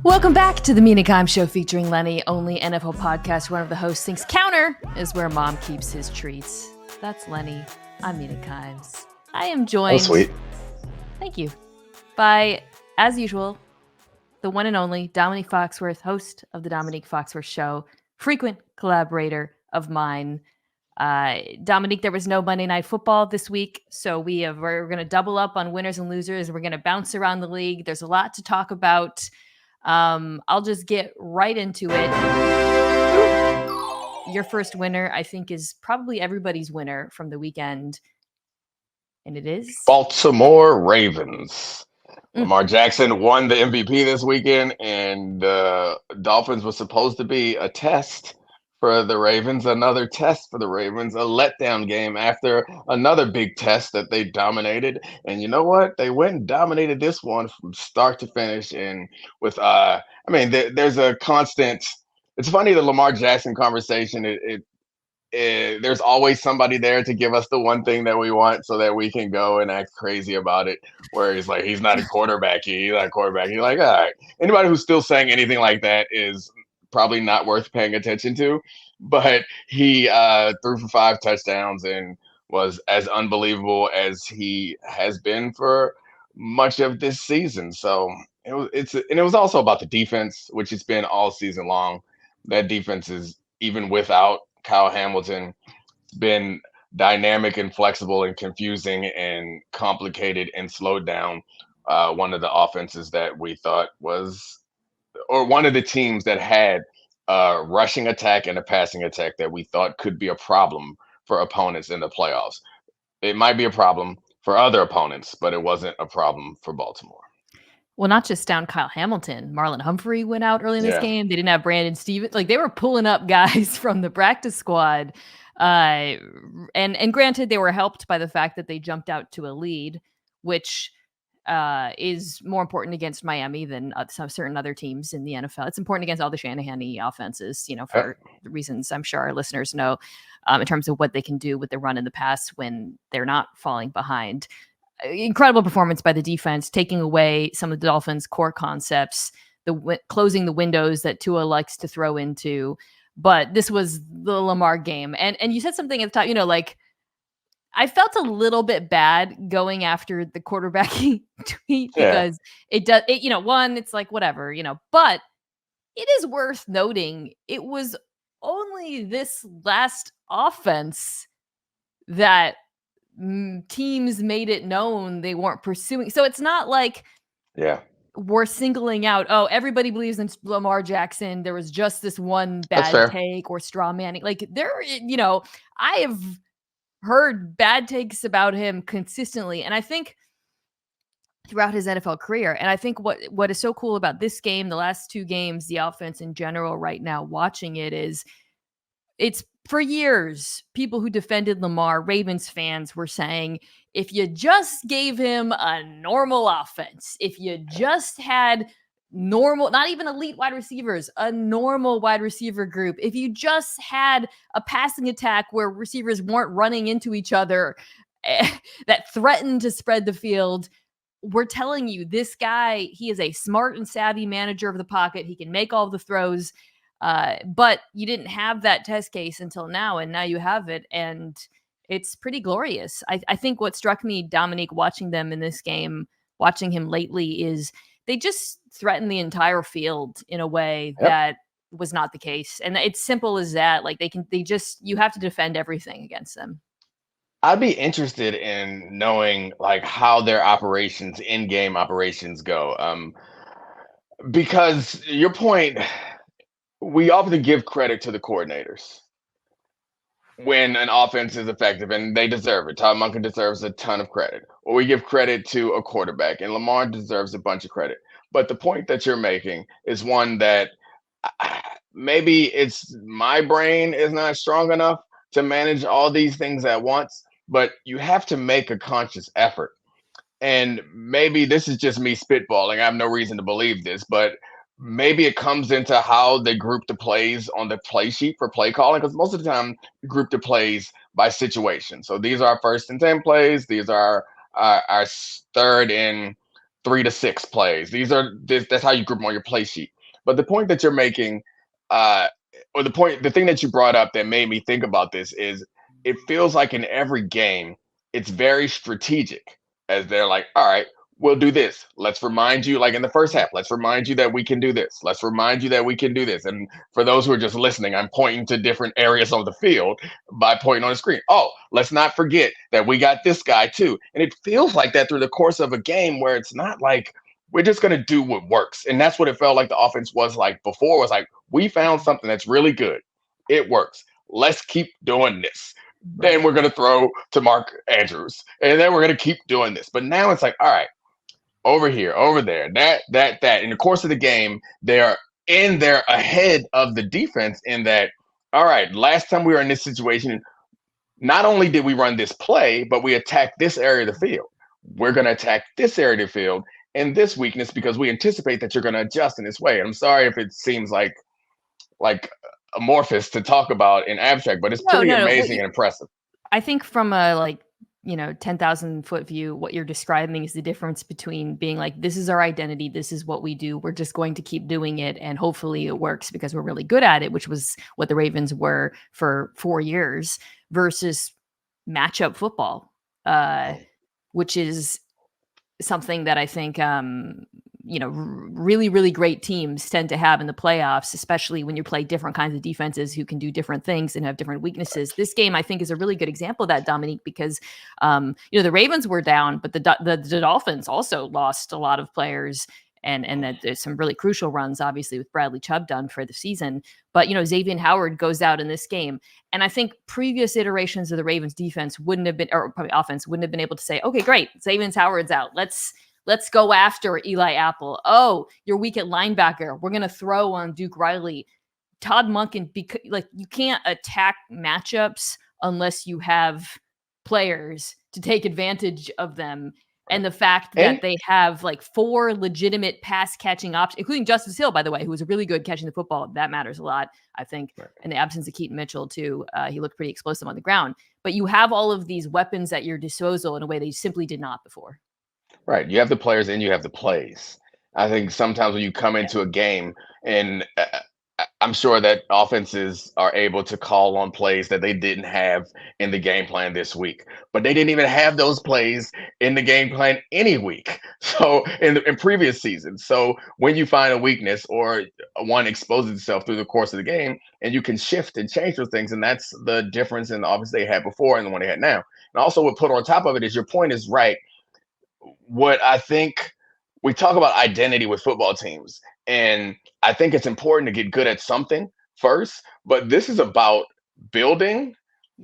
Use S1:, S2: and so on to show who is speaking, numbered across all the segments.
S1: Welcome back to the Mina Kimes Show featuring Lenny, only NFL podcast. One of the hosts thinks counter is where mom keeps his treats. That's Lenny. I'm Mina Kimes. I am joined.
S2: Oh, sweet.
S1: Thank you. By, as usual, the one and only Domonique Foxworth, host of the Domonique Foxworth Show, frequent collaborator of mine. Domonique, there was no Monday Night Football this week, so we're going to double up on winners and losers. We're going to bounce around the league. There's a lot to talk about. I'll just get right into it. Your first winner, I think, is probably everybody's winner from the weekend. And it is
S2: Baltimore Ravens. Lamar Jackson won the MVP this weekend, and the Dolphins was supposed to be a test for the Ravens, another test for the Ravens, a letdown game after another big test that they dominated. And you know what? They went and dominated this one from start to finish. And with, there's a constant. It's funny, the Lamar Jackson conversation. There's always somebody there to give us the one thing that we want, so that we can go and act crazy about it. Where he's like, he's not a quarterback. He's not a quarterback. He's like, all right. Anybody who's still saying anything like that is probably not worth paying attention to. But he threw for 5 touchdowns and was as unbelievable as he has been for much of this season. So it was also about the defense, which it's been all season long. That defense is, even without Kyle Hamilton, been dynamic and flexible and confusing and complicated and slowed down one of the offenses that we thought was, or one of the teams that had a rushing attack and a passing attack that we thought could be a problem for opponents in the playoffs. It might be a problem for other opponents, but it wasn't a problem for Baltimore.
S1: Well, not just down Kyle Hamilton. Marlon Humphrey went out early in this game. They didn't have Brandon Stevens. Like, they were pulling up guys from the practice squad. And granted, they were helped by the fact that they jumped out to a lead, which is more important against Miami than some certain other teams in the NFL. It's important against all the Shanahan-y offenses, for the reasons I'm sure our listeners know, in terms of what they can do with the run in the pass when they're not falling behind. Incredible performance by the defense, taking away some of the Dolphins' core concepts, closing the windows that Tua likes to throw into. But this was the Lamar game. And you said something at the top, I felt a little bit bad going after the quarterbacking tweet because it does, one, it's like, whatever, but it is worth noting it was only this last offense that teams made it known they weren't pursuing. So it's not like we're singling out, everybody believes in Lamar Jackson. There was just this one bad take or straw manning. Like, I have heard bad takes about him consistently. And I think throughout his NFL career, and I think what is so cool about this game, the last 2 games, the offense in general right now, watching it, is it's for years, people who defended Lamar, Ravens fans, were saying, if you just gave him a normal offense, if you just had normal, not even elite wide receivers, a normal wide receiver group, if you just had a passing attack where receivers weren't running into each other that threatened to spread the field, we're telling you, this guy, he is a smart and savvy manager of the pocket. He can make all the throws. But you didn't have that test case until now, and now you have it, and it's pretty glorious. I think what struck me, Domonique, watching them in this game, watching him lately, is they just threaten the entire field in a way that was not the case. And it's simple as that. Like, you have to defend everything against them.
S2: I'd be interested in knowing how their operations, in-game operations go. Because your point, we often give credit to the coordinators when an offense is effective, and they deserve it. Todd Monken deserves a ton of credit. Or we give credit to a quarterback, and Lamar deserves a bunch of credit. But the point that you're making is one that maybe it's my brain is not strong enough to manage all these things at once, but you have to make a conscious effort. And maybe this is just me spitballing. I have no reason to believe this, but maybe it comes into how they group the plays on the play sheet for play calling, because most of the time you group the plays by situation. So these are our 1st and 10 plays. These are our 3rd and 3 to 6 plays. That's how you group them on your play sheet. But the point that you're making, or the thing that you brought up that made me think about this is it feels like in every game, it's very strategic as they're like, all right, we'll do this. Let's remind you, like in the first half, let's remind you that we can do this. Let's remind you that we can do this. And for those who are just listening, I'm pointing to different areas of the field by pointing on the screen. Oh, let's not forget that we got this guy too. And it feels like that through the course of a game where it's not like we're just going to do what works. And that's what it felt like the offense was like before. It was like, we found something that's really good. It works. Let's keep doing this. Then we're going to throw to Mark Andrews. And then we're going to keep doing this. But now it's like, all right, over here, over there, that. In the course of the game, they're ahead of the defense in that, all right, last time we were in this situation, not only did we run this play, but we attacked this area of the field. We're going to attack this area of the field and this weakness because we anticipate that you're going to adjust in this way. And I'm sorry if it seems like amorphous to talk about in abstract, but it's pretty amazing and impressive.
S1: I think from a 10,000 foot view, what you're describing is the difference between being like, this is our identity, this is what we do, we're just going to keep doing it, and hopefully it works because we're really good at it, which was what the Ravens were for 4 years, versus matchup football, which is something that I think really, really great teams tend to have in the playoffs, especially when you play different kinds of defenses who can do different things and have different weaknesses. This game, I think, is a really good example of that, Domonique, because, the Ravens were down, but the Dolphins also lost a lot of players, and that there's some really crucial runs, obviously, with Bradley Chubb done for the season. But, Xavier Howard goes out in this game. And I think previous iterations of the Ravens defense wouldn't have been, or probably offense, wouldn't have been able to say, okay, great, Xavier Howard's out. Let's go after Eli Apple. Oh, you're weak at linebacker. We're going to throw on Duke Riley. Todd Monken, because you can't attack matchups unless you have players to take advantage of them. And the fact that they have 4 legitimate pass catching options, including Justice Hill, by the way, who was really good catching the football. That matters a lot, I think. Right. In the absence of Keaton Mitchell, too, he looked pretty explosive on the ground. But you have all of these weapons at your disposal in a way that you simply did not before.
S2: Right. You have the players and you have the plays. I think sometimes when you come into a game, and I'm sure that offenses are able to call on plays that they didn't have in the game plan this week, but they didn't even have those plays in the game plan any week. So in previous seasons. So when you find a weakness or one exposes itself through the course of the game, and you can shift and change those things. And that's the difference in the offense they had before and the one they had now. And also what put on top of it is, your point is right. What I think, we talk about identity with football teams, and I think it's important to get good at something first, but this is about building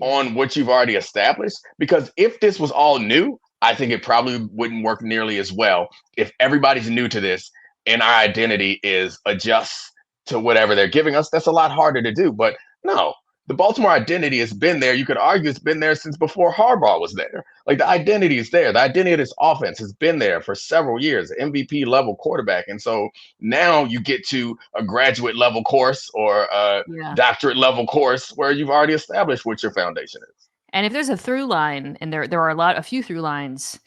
S2: on what you've already established, because if this was all new, I think it probably wouldn't work nearly as well. If everybody's new to this and our identity is adjust to whatever they're giving us, that's a lot harder to do. But no, the Baltimore identity has been there. You could argue it's been there since before Harbaugh was there. The identity is there. The identity of this offense has been there for several years, MVP level quarterback. And so now you get to a graduate level course or a doctorate level course where you've already established what your foundation is.
S1: And if there's a through line, and there are a few through lines,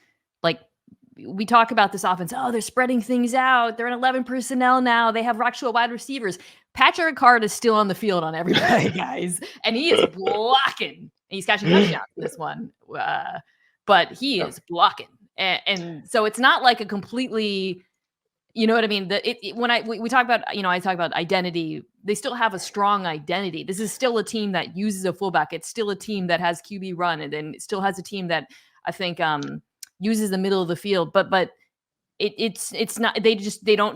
S1: we talk about this offense. Oh, they're spreading things out. They're in 11 personnel now. They have actual wide receivers. Patrick Ricard is still on the field on everybody, guys. And he is blocking. And he's catching touchdowns in this one. But he is blocking. And so it's not like a completely, you know what I mean? We talk about, I talk about identity. They still have a strong identity. This is still a team that uses a fullback. It's still a team that has QB run. And then it still has a team that I think uses the middle of the field. But it's not, they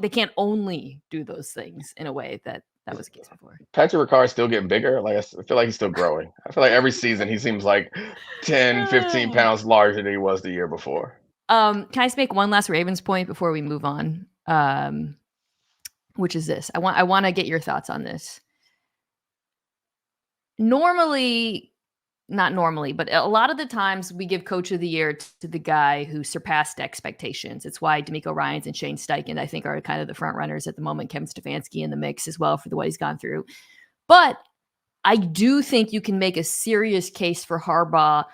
S1: can't only do those things in a way that was the case before.
S2: Patrick Ricard is still getting bigger. I feel like he's still growing. I feel like every season he seems like 10, 15 pounds larger than he was the year before.
S1: Can I just make one last Ravens point before we move on? Which is this. I want to get your thoughts on this. Not normally, but a lot of the times we give Coach of the Year to the guy who surpassed expectations. It's why D'Amico Ryans and Shane Steichen, I think, are kind of the front runners at the moment. Kevin Stefanski in the mix as well for what he's gone through. But I do think you can make a serious case for Harbaugh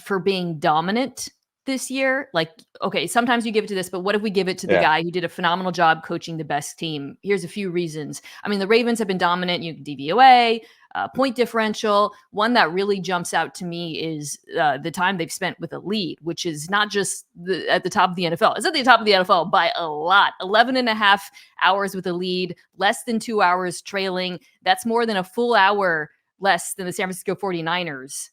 S1: for being dominant this year? Like, okay, sometimes you give it to this, but what if we give it to the guy who did a phenomenal job coaching the best team? Here's a few reasons. I mean, the Ravens have been dominant. You can DVOA, point differential. One that really jumps out to me is the time they've spent with a lead, which is not just at the top of the NFL. It's at the top of the NFL by a lot. 11 and a half hours with a lead, less than 2 hours trailing. That's more than a full hour less than the San Francisco 49ers,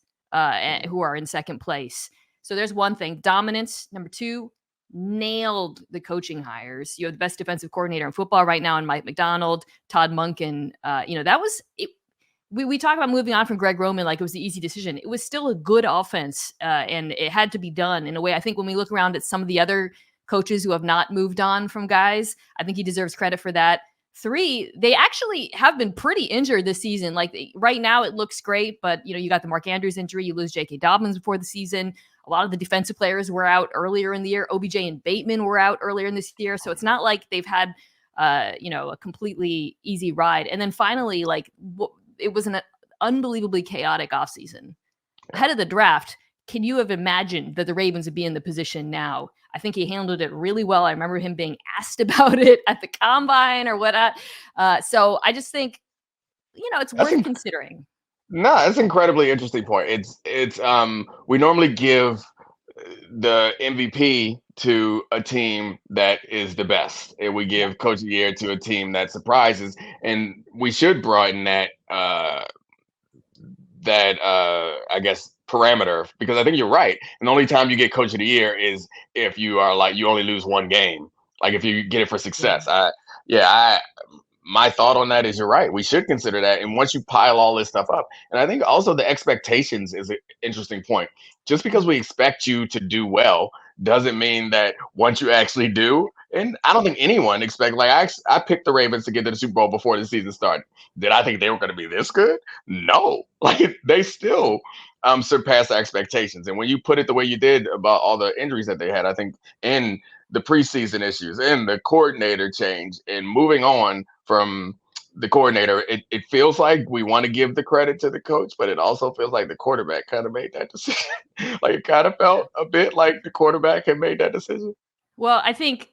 S1: who are in second place. So there's one thing. Dominance. Number two, nailed the coaching hires. You have the best defensive coordinator in football right now in Mike Macdonald, Todd Monken. That was it. We talk about moving on from Greg Roman like it was the easy decision. It was still a good offense, and it had to be done in a way. I think when we look around at some of the other coaches who have not moved on from guys, I think he deserves credit for that. Three, they actually have been pretty injured this season. Like right now it looks great, but you got the Mark Andrews injury. You lose J.K. Dobbins before the season. A lot of the defensive players were out earlier in the year. OBJ and Bateman were out earlier in this year. So it's not like they've had, a completely easy ride. And then finally, it was an unbelievably chaotic offseason. Ahead of the draft, can you have imagined that the Ravens would be in the position now? I think he handled it really well. I remember him being asked about it at the combine or whatnot. So I just think, it's worth considering.
S2: No, that's an incredibly interesting point. It's we normally give the MVP to a team that is the best, and we give Coach of the Year to a team that surprises, and we should broaden that I guess parameter, because I think you're right. And the only time you get Coach of the Year is if you are you only lose one game, like if you get it for success. My thought on that is you're right. We should consider that. And once you pile all this stuff up, and I think also the expectations is an interesting point. Just because we expect you to do well doesn't mean that once you actually do, and I don't think anyone expect, I picked the Ravens to get to the Super Bowl before the season started. Did I think they were going to be this good? No. They still surpassed the expectations. And when you put it the way you did about all the injuries that they had, I think in the preseason issues and the coordinator change and moving on from the coordinator, it feels like we want to give the credit to the coach, but it also feels like the quarterback kind of made that decision. It kind of felt a bit like the quarterback had made that decision.
S1: Well, I think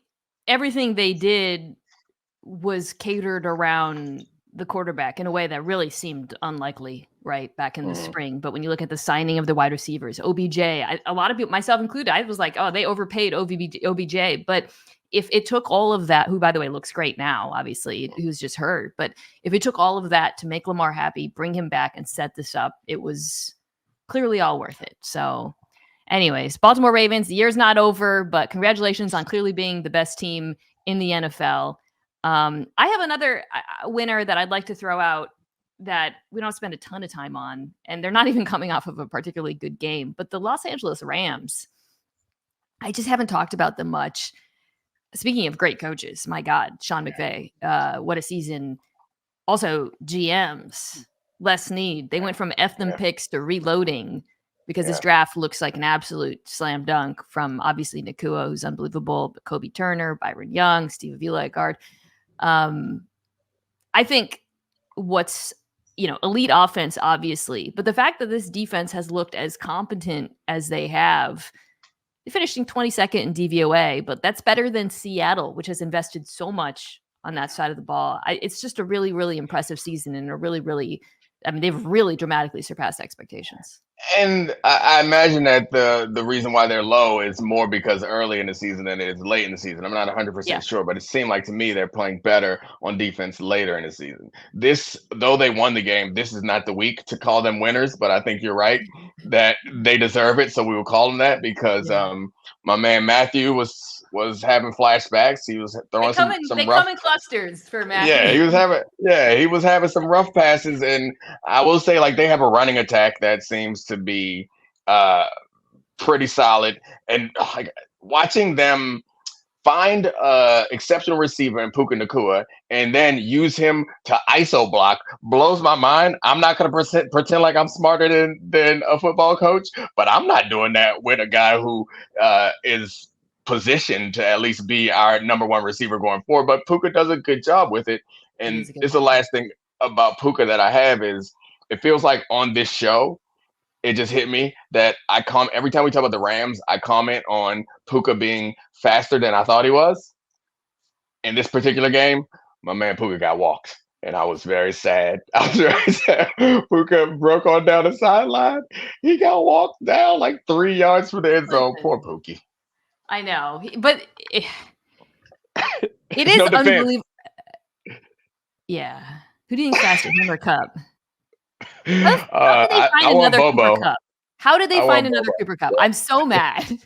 S1: everything they did was catered around the quarterback in a way that really seemed unlikely, right, back in the spring. But when you look at the signing of the wide receivers, OBJ, a lot of people, myself included, I was like, oh, they overpaid OBJ. But if it took all of that, who, by the way, looks great now, obviously, who's just hurt. But if it took all of that to make Lamar happy, bring him back and set this up, it was clearly all worth it. So anyways, Baltimore Ravens, the year's not over, but congratulations on clearly being the best team in the NFL. I have another winner that I'd like to throw out that we don't spend a ton of time on, and they're not even coming off of a particularly good game, but the Los Angeles Rams. I just haven't talked about them much. Speaking of great coaches, my God, Sean McVay, what a season. Also, GMs, Les Snead. They went from F them picks to reloading because this draft looks like an absolute slam dunk from obviously Nakua, who's unbelievable, but Kobe Turner, Byron Young, Steve Avila at guard. I think what's, elite offense, obviously, but the fact that this defense has looked as competent as they have, they finished in 22nd in DVOA, but that's better than Seattle, which has invested so much on that side of the ball. It's just a really, really impressive season and they've really dramatically surpassed expectations.
S2: And I imagine that the reason why they're low is more because early in the season than it is late in the season. I'm not 100% sure, but it seemed like to me they're playing better on defense later in the season. Though they won the game, this is not the week to call them winners, but I think you're right that they deserve it. So we will call them that because my man Matthew was having flashbacks. He was throwing some
S1: they
S2: rough,
S1: come in clusters for Matthew.
S2: Yeah, he was having some rough passes, and I will say they have a running attack that seems to be pretty solid. And watching them find exceptional receiver in Puka Nacua and then use him to ISO block blows my mind. I'm not going to pretend like I'm smarter than a football coach, but I'm not doing that with a guy who is positioned to at least be our number one receiver going forward. But Puka does a good job with it. And it's the last thing about Puka that I have is it feels like on this show, it just hit me that every time we talk about the Rams, I comment on Puka being faster than I thought he was. In this particular game, my man Puka got walked. And I was very sad. I was very sad. Puka broke on down the sideline. He got walked down like 3 yards from the end zone. Poor Pookie.
S1: I know, but it is
S2: no defense.
S1: unbelievable. Yeah. Who do you think faster, him or Cup? How did they find another Cooper Cup? How did they find another Cooper Cup? I'm so mad.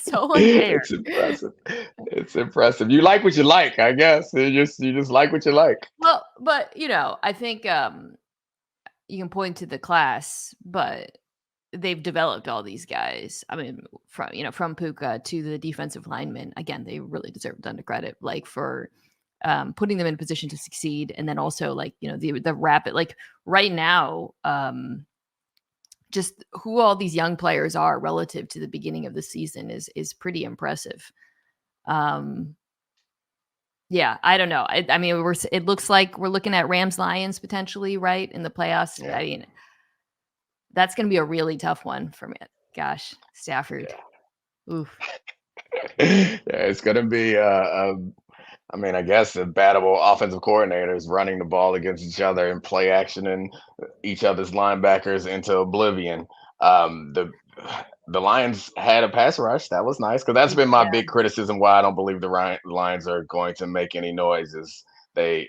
S1: So unfair.
S2: It's impressive. It's impressive. You like what you like, I guess. You just like what you like.
S1: Well, but I think you can point to the class, but they've developed all these guys. I mean, from Puka to the defensive linemen. Again, they really deserve a ton of credit, like for putting them in a position to succeed, and then also like the rapid, like right now, just who all these young players are relative to the beginning of the season is pretty impressive. Yeah, I don't know. I mean, it looks like we're looking at Rams Lions potentially, right, in the playoffs. Yeah. I mean, that's going to be a really tough one for me. Gosh, Stafford. Yeah. Oof.
S2: Yeah, it's going to be I mean, I guess the battable offensive coordinators running the ball against each other and play action and each other's linebackers into oblivion. The Lions had a pass rush. That was nice because that's been my big criticism why I don't believe the Lions are going to make any noises. I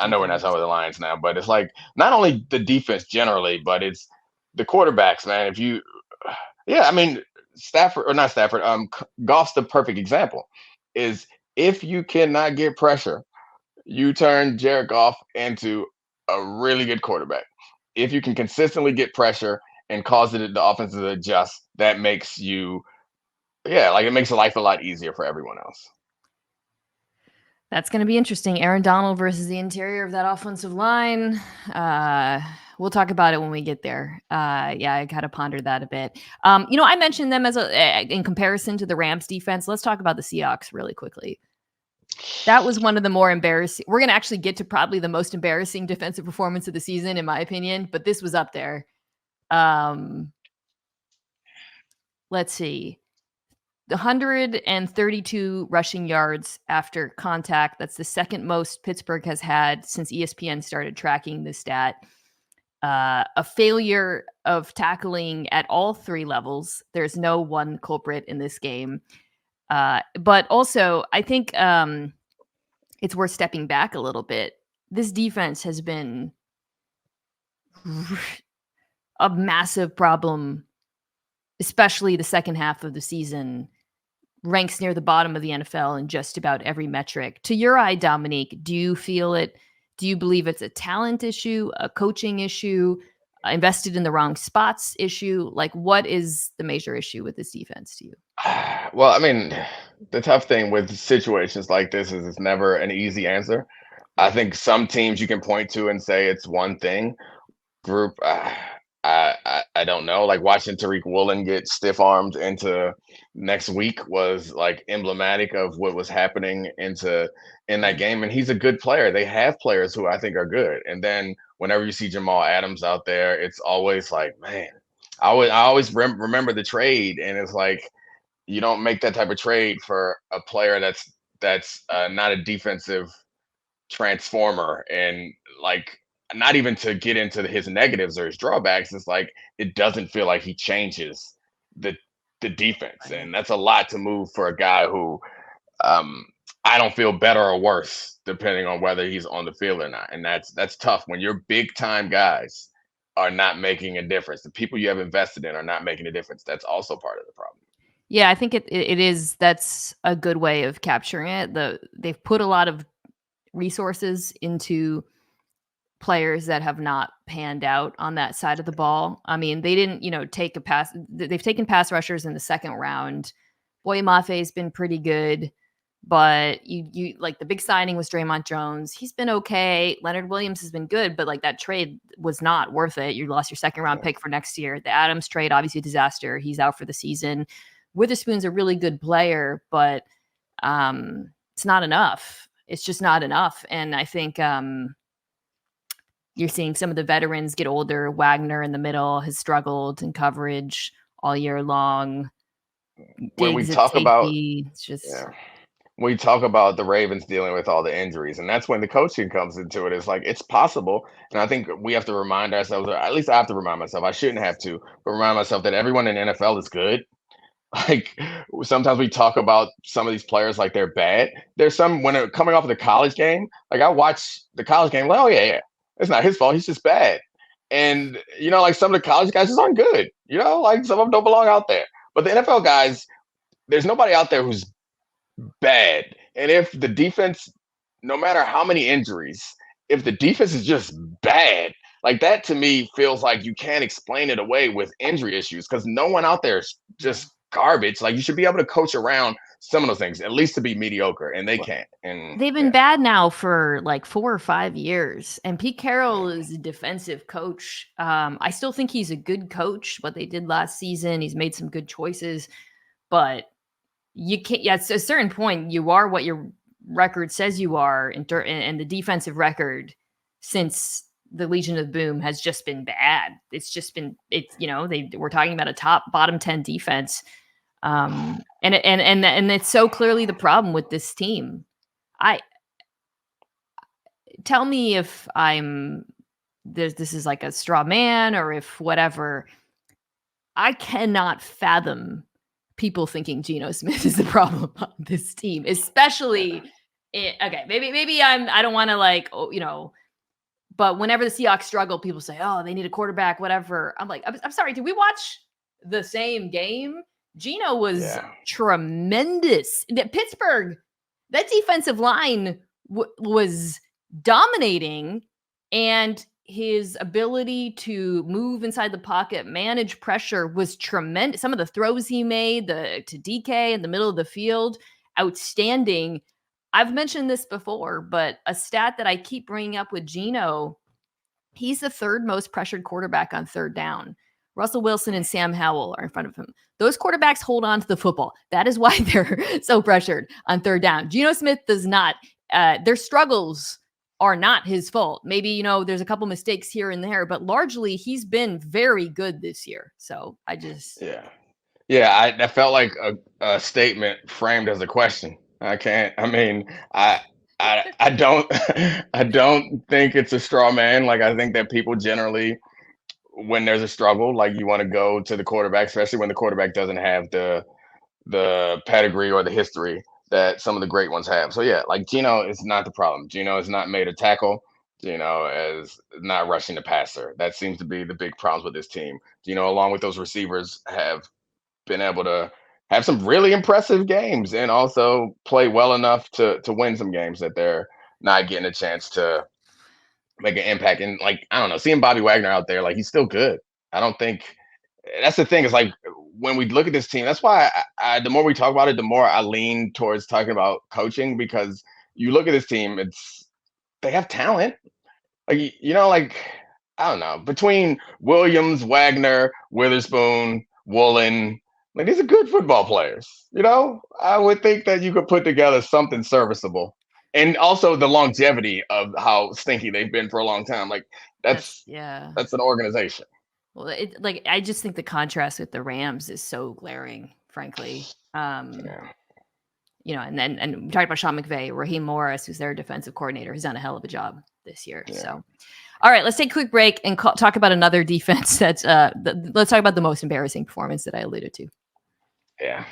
S2: know we're not talking about the Lions now, but it's like not only the defense generally, but it's the quarterbacks, man. I mean, Goff's the perfect example. If you cannot get pressure, you turn Jared Goff into a really good quarterback. If you can consistently get pressure and cause the offense to adjust, that makes it makes life a lot easier for everyone else.
S1: That's going to be interesting. Aaron Donald versus the interior of that offensive line. We'll talk about it when we get there. I kind of pondered that a bit. I mentioned them in comparison to the Rams defense. Let's talk about the Seahawks really quickly. That was one of the more embarrassing. We're going to actually get to probably the most embarrassing defensive performance of the season, in my opinion, but this was up there. Let's see. 132 rushing yards after contact. That's the second most Pittsburgh has had since ESPN started tracking this stat. A failure of tackling at all three levels. There's no one culprit in this game. But also, I think it's worth stepping back a little bit. This defense has been a massive problem, especially the second half of the season. Ranks near the bottom of the NFL in just about every metric. To your eye, Domonique, do you feel it? Do you believe it's a talent issue, a coaching issue, invested in the wrong spots issue? Like, what is the major issue with this defense to you?
S2: Well, I mean, the tough thing with situations like this is it's never an easy answer. I think some teams you can point to and say it's one thing. Group, I don't know. Like watching Tariq Woolen get stiff-armed into next week was like emblematic of what was happening in that game. And he's a good player. They have players who I think are good. And then whenever you see Jamal Adams out there, it's always like, man, I always remember the trade. And it's like, you don't make that type of trade for a player that's not a defensive transformer. And like, not even to get into his negatives or his drawbacks, it's like it doesn't feel like he changes the defense, and that's a lot to move for a guy who I don't feel better or worse depending on whether he's on the field or not. And that's tough when your big time guys are not making a difference. The people you have invested in are not making a difference. That's also part of the problem.
S1: Yeah, I think it is. That's a good way of capturing it. They've put a lot of resources into players that have not panned out on that side of the ball. I mean, they didn't, take a pass. They've taken pass rushers in the second round. Boye Mafe's been pretty good, but you like the big signing was Draymond Jones. He's been okay. Leonard Williams has been good, but like that trade was not worth it. You lost your second round pick for next year. The Adams trade, obviously a disaster. He's out for the season. Witherspoon's a really good player, but it's not enough. It's just not enough. And I think, You're seeing some of the veterans get older. Wagner in the middle has struggled in coverage all year long.
S2: When we
S1: Diggs at
S2: talk about
S1: safety, it's just
S2: we talk about the Ravens dealing with all the injuries, and that's when the coaching comes into it. It's like it's possible, and I think we have to remind ourselves, or at least I have to remind myself. I shouldn't have to, but remind myself that everyone in the NFL is good. Like sometimes we talk about some of these players like they're bad. There's some when they're coming off of the college game. Like I watch the college game, like, oh yeah, it's not his fault. He's just bad. And like some of the college guys just aren't good. Like some of them don't belong out there. But the NFL guys, there's nobody out there who's bad. And if the defense, no matter how many injuries, if the defense is just bad, like that to me feels like you can't explain it away with injury issues because no one out there is just garbage. Like you should be able to coach around some of those things, at least to be mediocre, and they can't. And
S1: they've been bad now for like 4 or 5 years. And Pete Carroll is a defensive coach. I still think he's a good coach. What they did last season, he's made some good choices, but you can't. Yeah, at a certain point, you are what your record says you are, and the defensive record since the Legion of Boom has just been bad. It's just been we're talking about a bottom 10 defense. And it's so clearly the problem with this team. Tell me if this is like a straw man or if whatever. I cannot fathom people thinking Geno Smith is the problem on this team, especially maybe I don't want to but whenever the Seahawks struggle, people say, oh, they need a quarterback, whatever. I'm like, I'm sorry, did we watch the same game? Geno was tremendous. Pittsburgh, that defensive line was dominating, and his ability to move inside the pocket, manage pressure was tremendous. Some of the throws he made to DK in the middle of the field, outstanding. I've mentioned this before, but a stat that I keep bringing up with Geno, he's the third most pressured quarterback on third down. Russell Wilson and Sam Howell are in front of him. Those quarterbacks hold on to the football. That is why they're so pressured on third down. Geno Smith does not. Their struggles are not his fault. Maybe, there's a couple mistakes here and there, but largely he's been very good this year. So I just...
S2: Yeah, that felt like a statement framed as a question. I don't I don't think it's a straw man. Like I think that people generally, when there's a struggle, like you want to go to the quarterback, especially when the quarterback doesn't have the pedigree or the history that some of the great ones have. So yeah, like Geno is not the problem. Geno has not made a tackle. Geno is not rushing the passer. That seems to be the big problems with this team. Geno, along with those receivers, have been able to have some really impressive games and also play well enough to win some games that they're not getting a chance to make an impact. And like, I don't know, seeing Bobby Wagner out there, like he's still good. I don't think that's the thing. Is like when we look at this team, that's why the more we talk about it, the more I lean towards talking about coaching, because you look at this team, they have talent. Like, like, I don't know, between Williams, Wagner, Witherspoon, Woolen, like these are good football players. I would think that you could put together something serviceable. And also the longevity of how stinky they've been for a long time. Like that's an organization.
S1: Well, I just think the contrast with the Rams is so glaring, frankly. And we talked about Sean McVay, Raheem Morris, who's their defensive coordinator, who's done a hell of a job this year. Yeah. So, all right, let's take a quick break and talk about another defense that's let's talk about the most embarrassing performance that I alluded to.
S2: Yeah.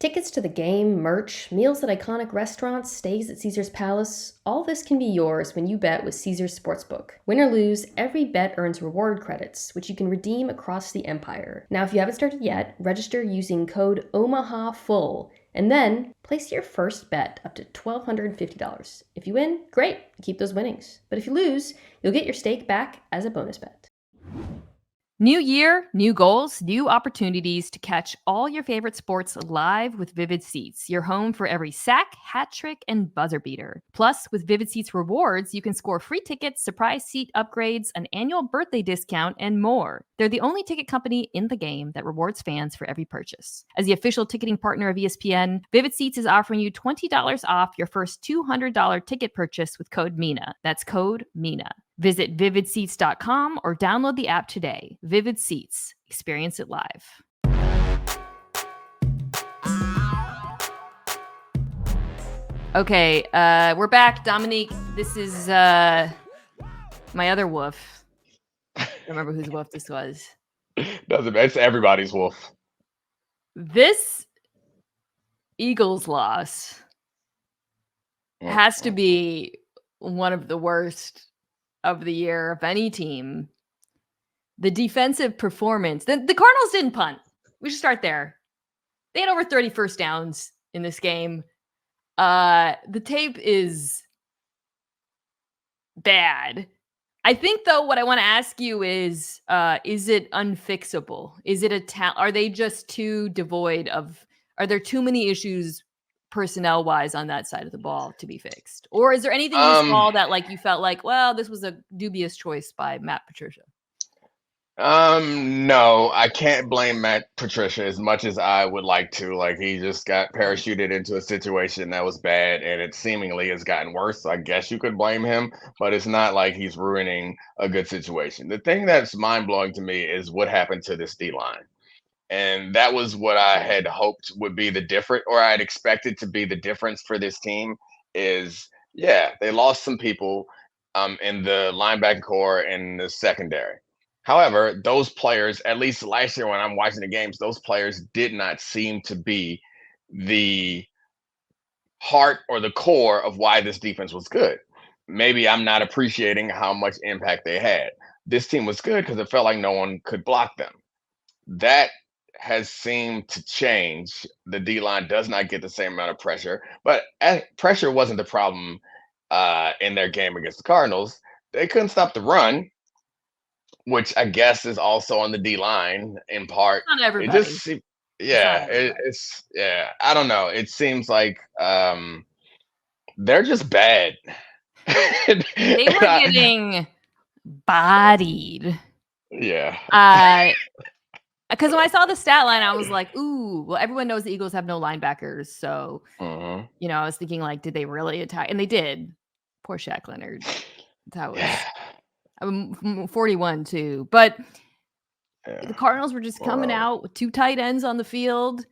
S3: Tickets to the game, merch, meals at iconic restaurants, stays at Caesar's Palace, all this can be yours when you bet with Caesar's Sportsbook. Win or lose, every bet earns reward credits, which you can redeem across the empire. Now, if you haven't started yet, register using code OMAHAFULL, and then place your first bet up to $1,250. If you win, great, keep those winnings. But if you lose, you'll get your stake back as a bonus bet.
S1: New year, new goals, new opportunities to catch all your favorite sports live with Vivid Seats, your home for every sack, hat trick, and buzzer beater. Plus, with Vivid Seats rewards, you can score free tickets, surprise seat upgrades, an annual birthday discount, and more. They're the only ticket company in the game that rewards fans for every purchase. As the official ticketing partner of ESPN, Vivid Seats is offering you $20 off your first $200 ticket purchase with code MINA. That's code MINA. Visit vividseats.com or download the app today. Vivid Seats. Experience it live. Okay, we're back. Domonique, this is my other woof. I don't remember whose woof this was.
S2: Doesn't matter. It's everybody's wolf.
S1: This Eagles loss has to be one of the worst of the year of any team. The defensive performance. The Cardinals didn't punt. We should start there. They had over 30 first downs in this game. The tape is bad. I think, though, what I want to ask you is it unfixable? Is it are they just too devoid of, are there too many issues personnel-wise on that side of the ball to be fixed? Or is there anything you saw that like you felt like, well, this was a dubious choice by Matt Patricia?
S2: No, I can't blame Matt Patricia as much as I would like to. Like, he just got parachuted into a situation that was bad, and it seemingly has gotten worse. So I guess you could blame him, but it's not like he's ruining a good situation. The thing that's mind-blowing to me is what happened to this D-line. And that was what I had hoped would be the different, or I'd expected to be the difference for this team is, yeah, they lost some people in the linebacker core and the secondary. However, those players, at least last year when I'm watching the games, those players did not seem to be the heart or the core of why this defense was good. Maybe I'm not appreciating how much impact they had. This team was good because it felt like no one could block them. That has seemed to change. The D-line does not get the same amount of pressure, but pressure wasn't the problem in their game against the Cardinals. They couldn't stop the run, which I guess is also on the D-line in part.
S1: Not everybody.
S2: It's I don't know. It seems like they're just bad.
S1: They were getting bodied.
S2: Yeah.
S1: Because when I saw the stat line, I was like, ooh, well, everyone knows the Eagles have no linebackers. So, I was thinking, like, did they really attack? And they did. Poor Shaq Leonard. That was 41 too. But the Cardinals were just coming out with two tight ends on the field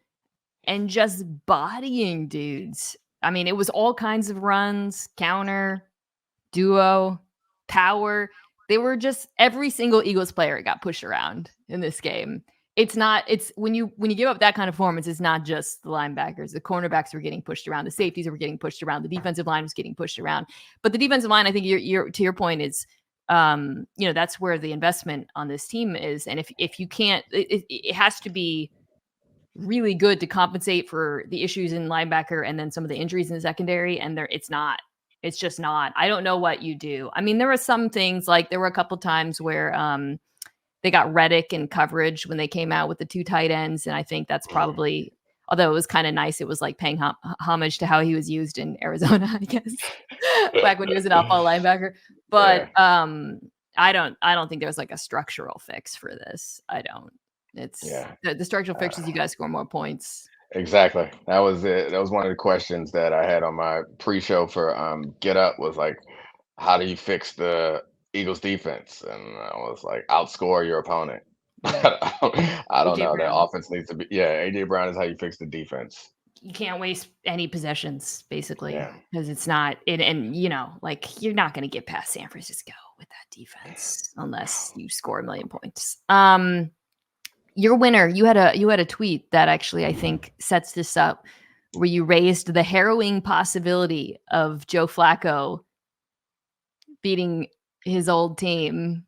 S1: and just bodying dudes. I mean, it was all kinds of runs, counter, duo, power. They were just, every single Eagles player got pushed around in this game. It's when you give up that kind of performance, it's not just the linebackers. The cornerbacks were getting pushed around. The safeties were getting pushed around. The defensive line was getting pushed around. But the defensive line, I think you're to your point is, that's where the investment on this team is. And if you can't, it has to be really good to compensate for the issues in linebacker and then some of the injuries in the secondary. And it's just not. I don't know what you do. I mean, there were some things, like there were a couple times where they got Reddick in coverage when they came out with the two tight ends. And I think that's probably, although it was kind of nice, it was like paying homage to how he was used in Arizona, I guess, back when he was an off-ball linebacker. But I don't think there's like a structural fix for this. I don't. It's the structural fix is you guys score more points.
S2: Exactly. That was it. That was one of the questions that I had on my pre-show for Get Up was like, how do you fix the Eagles defense? And I was like, outscore your opponent. I don't know. That offense needs to be. Yeah, AJ Brown is how you fix the defense.
S1: You can't waste any possessions, basically, because it's not. And like you're not going to get past San Francisco with that defense unless you score 1 million points. Your winner, you had a tweet that actually I think sets this up, where you raised the harrowing possibility of Joe Flacco beating his old team.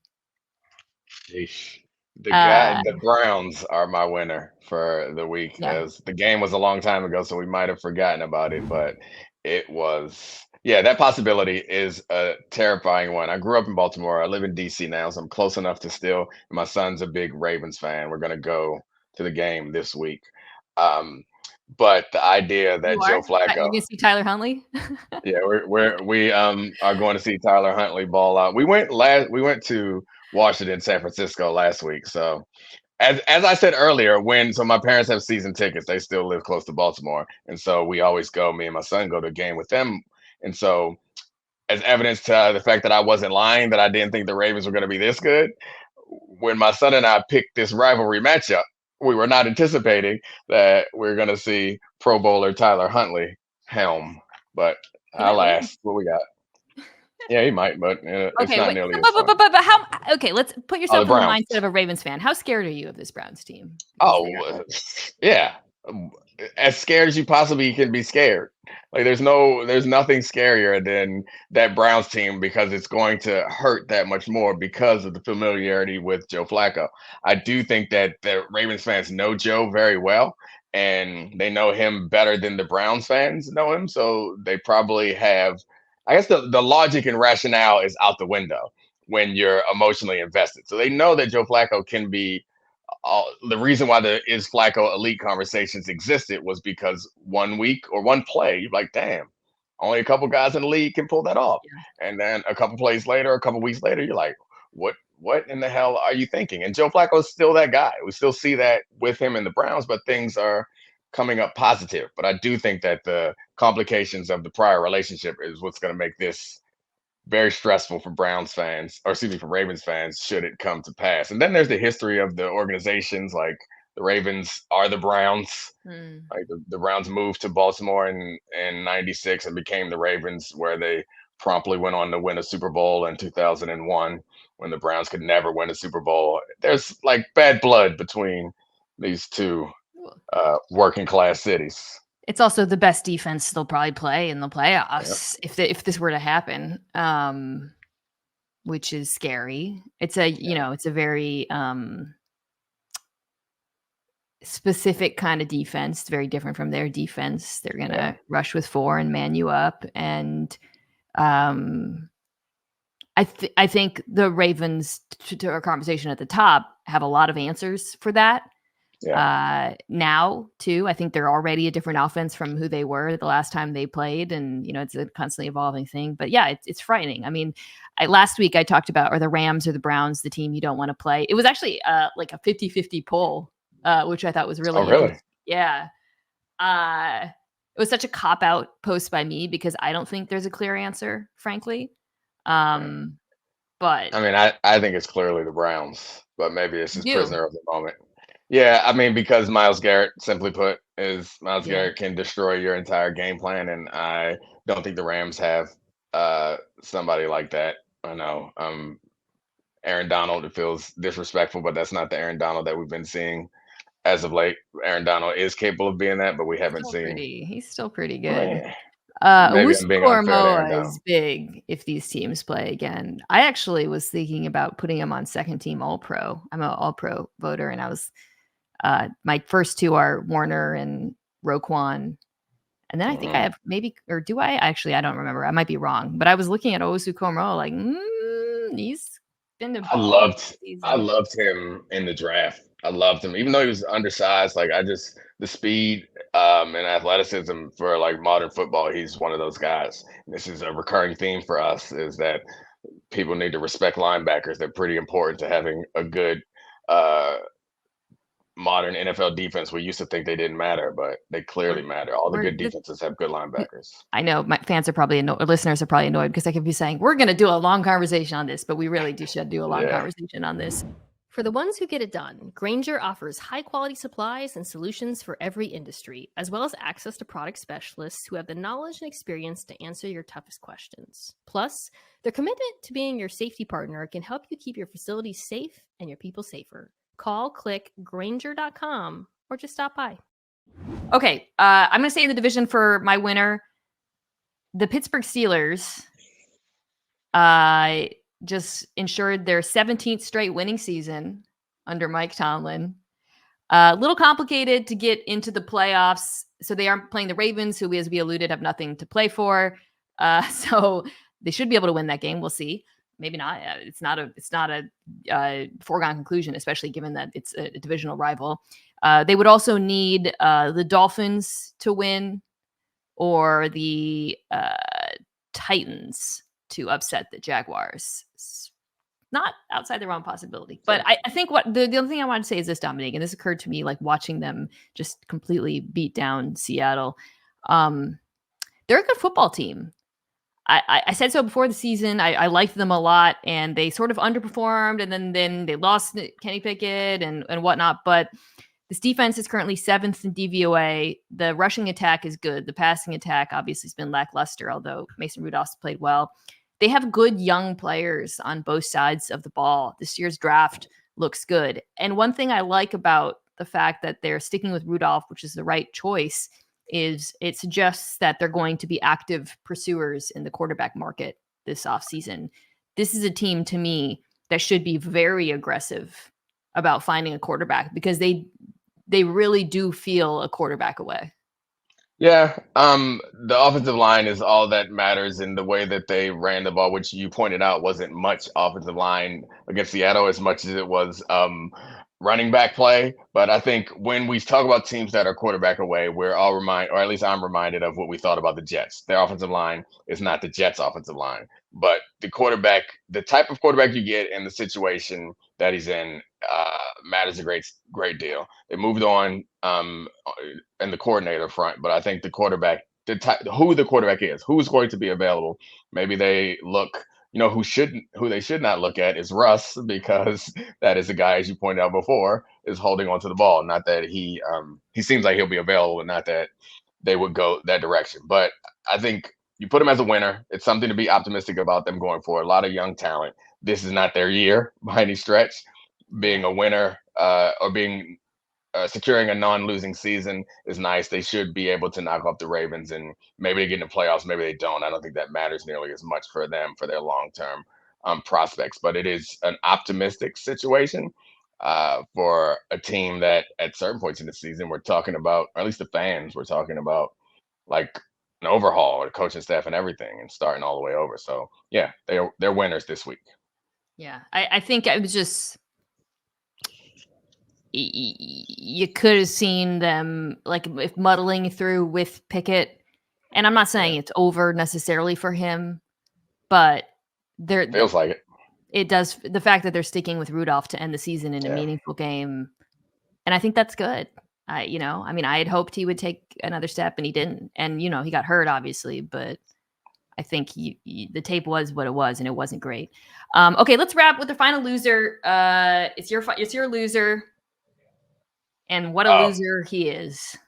S2: The Browns are my winner for the week. As the game was a long time ago, so we might have forgotten about it, but it was. Yeah, that possibility is a terrifying one. I grew up in Baltimore. I live in DC now, so I'm close enough to still. My son's a big Ravens fan. We're gonna go to the game this week. But the idea that Joe Flacco,
S1: you gonna see Tyler Huntley?
S2: Yeah, we are going to see Tyler Huntley ball out. We went to Washington, San Francisco last week. So as I said earlier, so my parents have season tickets, they still live close to Baltimore, and so we always go. Me and my son go to a game with them. And so as evidence to the fact that I wasn't lying, that I didn't think the Ravens were going to be this good. When my son and I picked this rivalry matchup, we were not anticipating that we're going to see Pro Bowler Tyler Huntley helm. But alas, what we got? Yeah, he might, but it's not nearly as fun.
S1: But how? Okay, let's put yourself in the
S2: Browns.
S1: mindset of a Ravens fan. How scared are you of this Browns team?
S2: Yeah, as scared as you possibly can be scared. Like there's nothing scarier than that Browns team, because it's going to hurt that much more because of the familiarity with Joe Flacco. I do think that the Ravens fans know Joe very well, and they know him better than the Browns fans know him. So they probably have, I guess the logic and rationale is out the window when you're emotionally invested. So they know that Joe Flacco can be, the reason why the is Flacco elite conversations existed was because 1 week or one play, you're like, damn, only a couple guys in the league can pull that off. Yeah. And then a couple plays later, a couple weeks later, you're like, what in the hell are you thinking? And Joe Flacco is still that guy. We still see that with him in the Browns, but things are coming up positive. But I do think that the complications of the prior relationship is what's going to make this very stressful for Browns fans, or excuse me, for Ravens fans, should it come to pass. And then there's the history of the organizations. Like the Ravens are the Browns. Like the Browns moved to Baltimore in '96 and became the Ravens, where they promptly went on to win a Super Bowl in 2001 when the Browns could never win a Super Bowl. There's like bad blood between these two working class cities.
S1: It's also the best defense they'll probably play in the playoffs if this were to happen, which is scary. It's a it's a very specific kind of defense. It's very different from their defense. They're gonna rush with 4 and man you up, and I think the Ravens, to our conversation at the top, have a lot of answers for that. Now too, I think they're already a different offense from who they were the last time they played, and it's a constantly evolving thing. But yeah, it's frightening. I mean, last week I talked about, are the Rams or the Browns the team you don't want to play? It was actually like a 50-50 poll, which I thought was really
S2: really?
S1: Yeah. It was such a cop-out post by me because I don't think there's a clear answer, frankly. But
S2: I mean, I think it's clearly the Browns, but maybe it's just prisoner of the moment. Yeah, I mean, because Myles Garrett, simply put, Garrett can destroy your entire game plan, and I don't think the Rams have somebody like that. I know Aaron Donald, it feels disrespectful, but that's not the Aaron Donald that we've been seeing as of late. Aaron Donald is capable of being that, but we haven't seen.
S1: He's still pretty good.
S2: Maybe I'm being unfair to Aaron Donald.
S1: Is big if these teams play again. I actually was thinking about putting him on second team All-Pro. I'm an All-Pro voter, and I was my first two are Warner and Roquan. And then I think I have maybe, or do I? Actually, I don't remember. I might be wrong. But I was looking at Owusu-Koramoah like, he's been the ball.
S2: I loved him in the draft. I loved him. Even though he was undersized, like the speed and athleticism for like modern football, he's one of those guys. This is a recurring theme for us, is that people need to respect linebackers. They're pretty important to having a good modern NFL defense. We used to think they didn't matter, but they clearly matter. All the good defenses have good linebackers.
S1: I know my fans are probably listeners are probably annoyed because I could be saying we're going to do a long conversation on this, but we really should do a long conversation on this.
S3: For the ones who get it done, Grainger offers high-quality supplies and solutions for every industry, as well as access to product specialists who have the knowledge and experience to answer your toughest questions. Plus, their commitment to being your safety partner can help you keep your facilities safe and your people safer. Call, click Grainger.com, or just stop by.
S1: Okay, I'm going to say in the division for my winner, the Pittsburgh Steelers just ensured their 17th straight winning season under Mike Tomlin. A little complicated to get into the playoffs. So they aren't playing the Ravens, who, as we alluded, have nothing to play for. So they should be able to win that game. We'll see. Maybe not. It's not a foregone conclusion, especially given that it's a divisional rival. They would also need the Dolphins to win, or the Titans to upset the Jaguars. It's not outside the realm of possibility. But I think what the other thing I wanted to say is this, Domonique, and this occurred to me like watching them just completely beat down Seattle. They're a good football team. I said so before the season. I liked them a lot, and they sort of underperformed, and then they lost Kenny Pickett and whatnot. But this defense is currently 7th in DVOA. The rushing attack is good. The passing attack obviously has been lackluster, although Mason Rudolph's played well. They have good young players on both sides of the ball. This year's draft looks good. And one thing I like about the fact that they're sticking with Rudolph, which is the right choice, is it suggests that they're going to be active pursuers in the quarterback market this offseason. This is a team, to me, that should be very aggressive about finding a quarterback because they really do feel a quarterback away.
S2: Yeah, the offensive line is all that matters in the way that they ran the ball, which you pointed out wasn't much offensive line against Seattle as much as it was running back play. But I think when we talk about teams that are quarterback away, we're all or at least I'm reminded of what we thought about the Jets. Their offensive line is not the Jets' offensive line, but the type of quarterback you get in the situation that he's in matters a great deal. They moved on in the coordinator front, but I think the quarterback, who the quarterback is, who's going to be available. Maybe they look, who they should not look at is Russ, because that is a guy, as you pointed out before, is holding on to the ball. Not that he seems like he'll be available, and not that they would go that direction. But I think you put him as a winner. It's something to be optimistic about them going forward. A lot of young talent. This is not their year by any stretch. Being a winner or being securing a non-losing season is nice. They should be able to knock off the Ravens, and maybe they get in the playoffs, maybe they don't. I don't think that matters nearly as much for them, for their long-term prospects. But it is an optimistic situation for a team that at certain points in the season we're talking about, or at least the fans were talking about, like an overhaul of the coaching staff and everything, and starting all the way over. So yeah, they're winners this week.
S1: Yeah, I think it was just, you could have seen them like if muddling through with Pickett, and I'm not saying it's over necessarily for him, but
S2: feels like it.
S1: It does. The fact that they're sticking with Rudolph to end the season in a meaningful game, and I think that's good. I had hoped he would take another step, and he didn't. And he got hurt, obviously, but I think the tape was what it was, and it wasn't great. Okay, let's wrap with the final loser. It's your loser. And what a loser he is.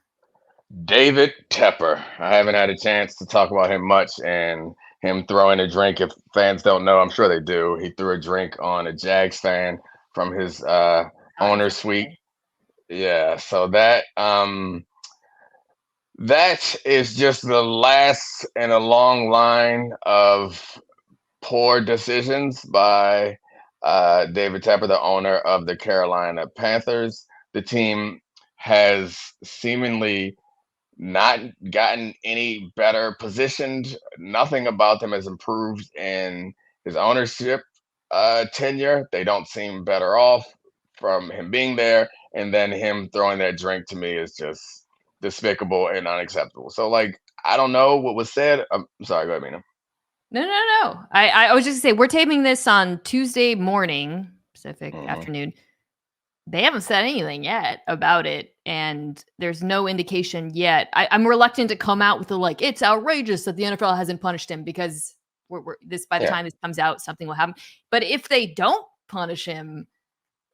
S2: David Tepper. I haven't had a chance to talk about him much, and him throwing a drink. If fans don't know, I'm sure they do. He threw a drink on a Jags fan from his owner's suite. Yeah, so that is just the last in a long line of poor decisions by David Tepper, the owner of the Carolina Panthers. The team has seemingly not gotten any better positioned. Nothing about them has improved in his ownership tenure. They don't seem better off from him being there. And then him throwing that drink, to me, is just despicable and unacceptable. So, I don't know what was said. I'm sorry, go ahead, Mina.
S1: No. I was just going to say, we're taping this on Tuesday morning, Pacific afternoon. They haven't said anything yet about it, and there's no indication yet. I'm reluctant to come out with it's outrageous that the NFL hasn't punished him, because by the time this comes out, something will happen. But if they don't punish him,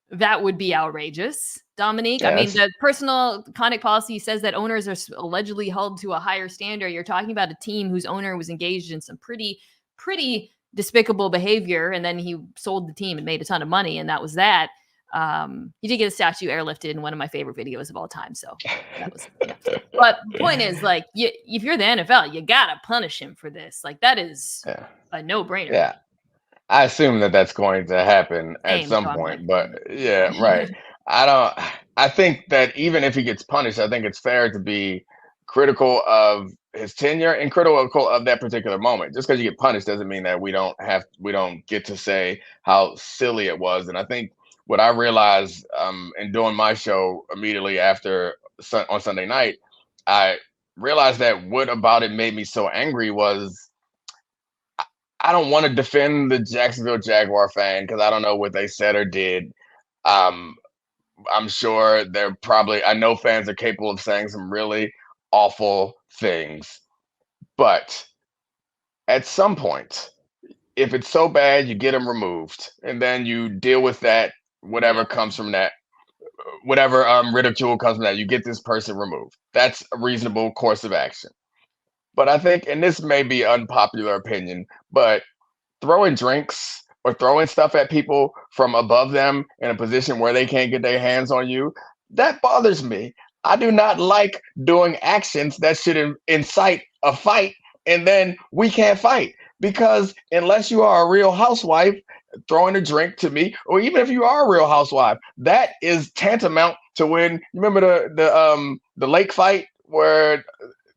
S1: that would be outrageous. Domonique, yes. The personal conduct policy says that owners are allegedly held to a higher standard. You're talking about a team whose owner was engaged in some pretty despicable behavior, and then he sold the team and made a ton of money, and that was that. He did get a statue airlifted in one of my favorite videos of all time. So that was, But the point is, if you're the NFL, you gotta punish him for this. That is a no-brainer.
S2: Yeah, I assume that that's going to happen at some point. But yeah, right. I think that even if he gets punished, I think it's fair to be critical of his tenure and critical of that particular moment. Just because you get punished doesn't mean that we don't get to say how silly it was. And I think what I realized in doing my show immediately after on Sunday night, I realized that what about it made me so angry was I don't want to defend the Jacksonville Jaguar fan because I don't know what they said or did. I'm sure I know fans are capable of saying some really awful things, but at some point, if it's so bad, you get them removed, and then you deal with that. Whatever comes from that, whatever ridicule comes from that, you get this person removed. That's a reasonable course of action. But I think, and this may be unpopular opinion, but throwing drinks or throwing stuff at people from above them in a position where they can't get their hands on you, that bothers me. I do not like doing actions that should incite a fight, and then we can't fight. Because unless you are a real housewife, throwing a drink to me, or even if you are a real housewife, that is tantamount to when you remember the lake fight where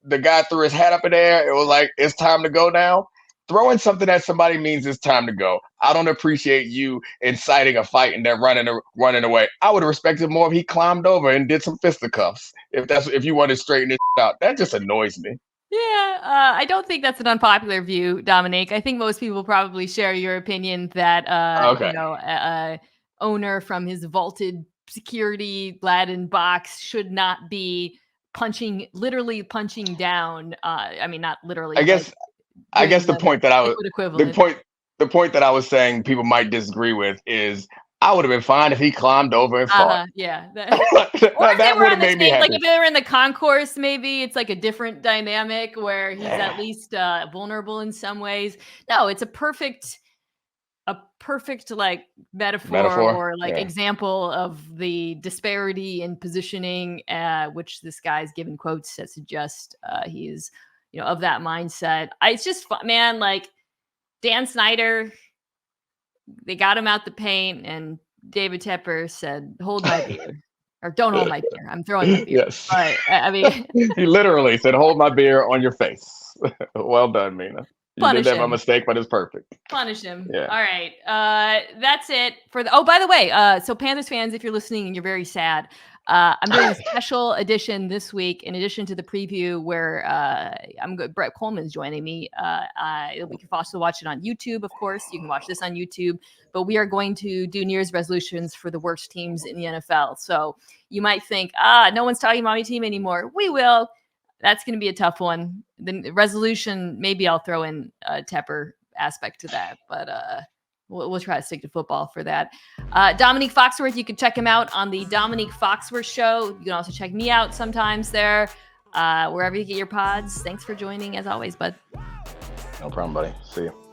S2: the guy threw his hat up in the air. It was like, it's time to go now. Throwing something at somebody means it's time to go. I don't appreciate you inciting a fight and then running away. I would have respected more if he climbed over and did some fisticuffs. If you want to straighten this out, that just annoys me.
S1: Yeah, I don't think that's an unpopular view, Domonique. I think most people probably share your opinion that owner from his vaulted security Latin box should not be literally punching down. I mean, not literally.
S2: I guess the point that I was saying people might disagree with is I would have been fine if he climbed over and fought.
S1: Yeah.
S2: Or if that would have made me happy.
S1: Like if they were in the concourse, maybe it's like a different dynamic where he's at least vulnerable in some ways. No, it's a perfect like metaphor or like example of the disparity in positioning, which this guy's given quotes that suggest he's of that mindset. It's just fun, man. Like Dan Snyder, they got him out the paint, and David Tepper said, "Hold my beer," or "Don't hold my beer. I'm throwing my beer."
S2: Yes.
S1: But, I mean,
S2: he literally said, "Hold my beer" on your face. Well done, Mina. You did that by mistake, but it's perfect.
S1: Punish him.
S2: Yeah.
S1: All right. That's it for the. Oh, by the way, so Panthers fans, if you're listening and you're very sad, I'm doing a special edition this week, in addition to the preview where Brett Coleman's joining me. We can also watch it on YouTube, of course. You can watch this on YouTube. But we are going to do New Year's resolutions for the worst teams in the NFL. So you might think, no one's talking about my team anymore. We will. That's going to be a tough one. The resolution, maybe I'll throw in a Tepper aspect to that, but we'll try to stick to football for that. Domonique Foxworth, you can check him out on the Domonique Foxworth Show. You can also check me out sometimes there, wherever you get your pods. Thanks for joining, as always, bud.
S2: No problem, buddy. See you.